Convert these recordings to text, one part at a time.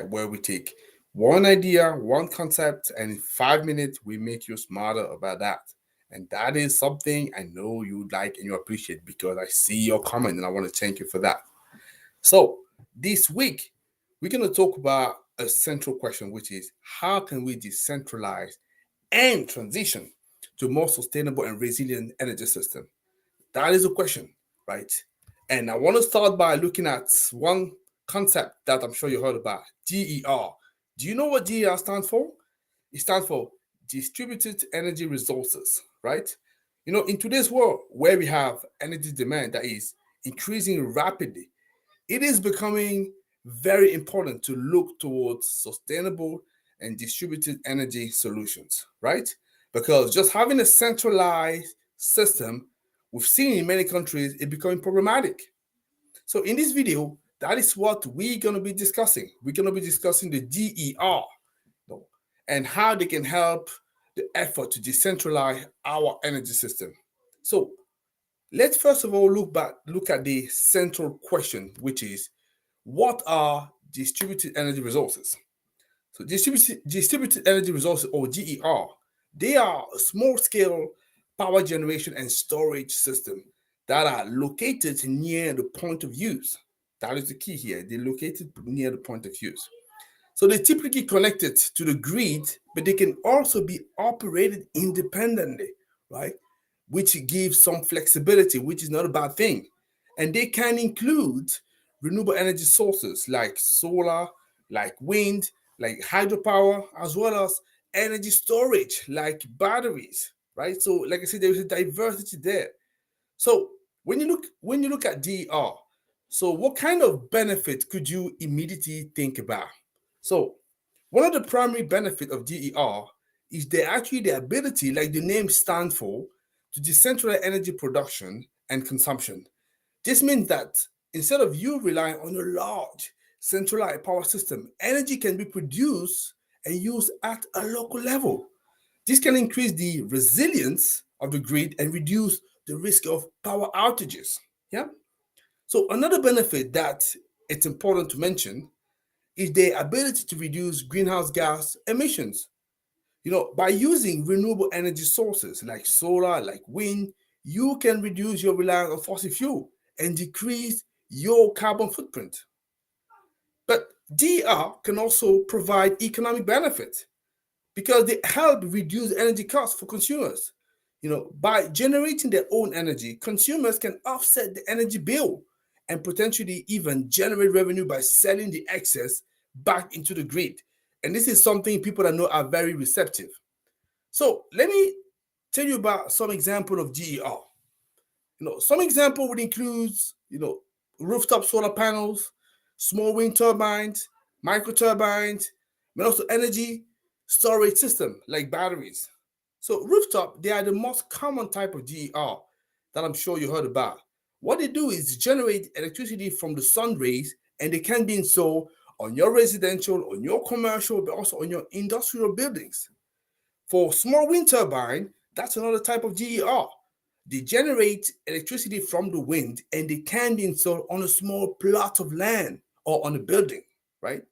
where we take one idea, one concept, and in 5 minutes we make you smarter about that. And that is something I know you like and you appreciate because I see your comment and I want to thank you for that. So this week we're going to talk about a central question, which is how can we decentralize and transition to a more sustainable and resilient energy system? That is a question, right? And I want to start by looking at one concept that I'm sure you heard about, DER. Do you know what DER stands for? It stands for distributed energy resources, right? In today's world where we have energy demand that is increasing rapidly, it is becoming very important to look towards sustainable and distributed energy solutions, right? Because just having a centralized system, we've seen in many countries, it becoming problematic. So in this video, that is what we're going to be discussing. We're going to be discussing the DER and how they can help the effort to decentralize our energy system. So let's first of all look at the central question, which is what are distributed energy resources? So distributed energy resources, or DER, they are a small scale power generation and storage system that are located near the point of use. That is the key here. They're located near the point of use. So they're typically connected to the grid, but they can also be operated independently, right? Which gives some flexibility, which is not a bad thing. And they can include renewable energy sources like solar, like wind, like hydropower, as well as energy storage like batteries, right? So, like I said, there's a diversity there. So when you look at DER, so what kind of benefit could you immediately think about? So one of the primary benefits of DER is the ability, like the name stands for, to decentralize energy production and consumption. This means that instead of you relying on a large centralized power system, energy can be produced and used at a local level. This can increase the resilience of the grid and reduce the risk of power outages. Yeah. So another benefit that it's important to mention is the ability to reduce greenhouse gas emissions. By using renewable energy sources like solar, like wind, you can reduce your reliance on fossil fuel and decrease your carbon footprint. But DR can also provide economic benefit because they help reduce energy costs for consumers. By generating their own energy, consumers can offset the energy bill and potentially even generate revenue by selling the excess back into the grid. And this is something people that know are very receptive. So let me tell you about some example of DER. Some example would include, rooftop solar panels, small wind turbines, micro turbines, but also energy storage system like batteries. So rooftop, they are the most common type of DER that I'm sure you heard about. What they do is generate electricity from the sun rays, and they can be installed on your residential, on your commercial, but also on your industrial buildings. For small wind turbine, that's another type of DER. They generate electricity from the wind and they can be installed on a small plot of land or on a building, right?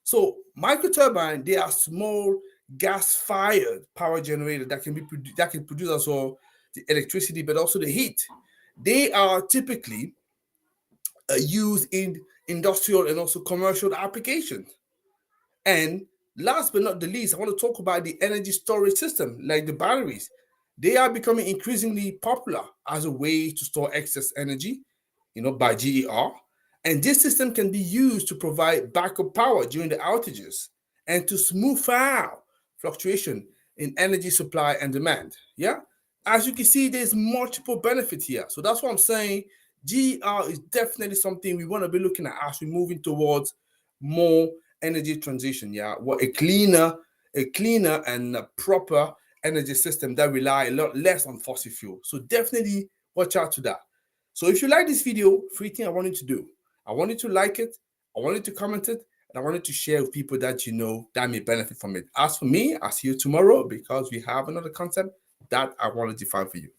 So microturbine, they are small gas-fired power generator that can produce also the electricity, but also the heat. They are typically used in industrial and also commercial applications. And last but not the least, I want to talk about the energy storage system, like the batteries. They are becoming increasingly popular as a way to store excess energy, by GER. And this system can be used to provide backup power during the outages and to smooth out fluctuation in energy supply and demand. Yeah. As you can see, there's multiple benefits here. So that's what I'm saying. GER is definitely something we want to be looking at as we're moving towards more energy transition. Yeah. What a cleaner and a proper energy system that rely a lot less on fossil fuel. So definitely watch out to that. So if you like this video, three things I want you to do. I want you to like it, I want you to comment it, and I want you to share with people that you know that may benefit from it. As for me, I'll see you tomorrow because we have another concept that I want to define for you.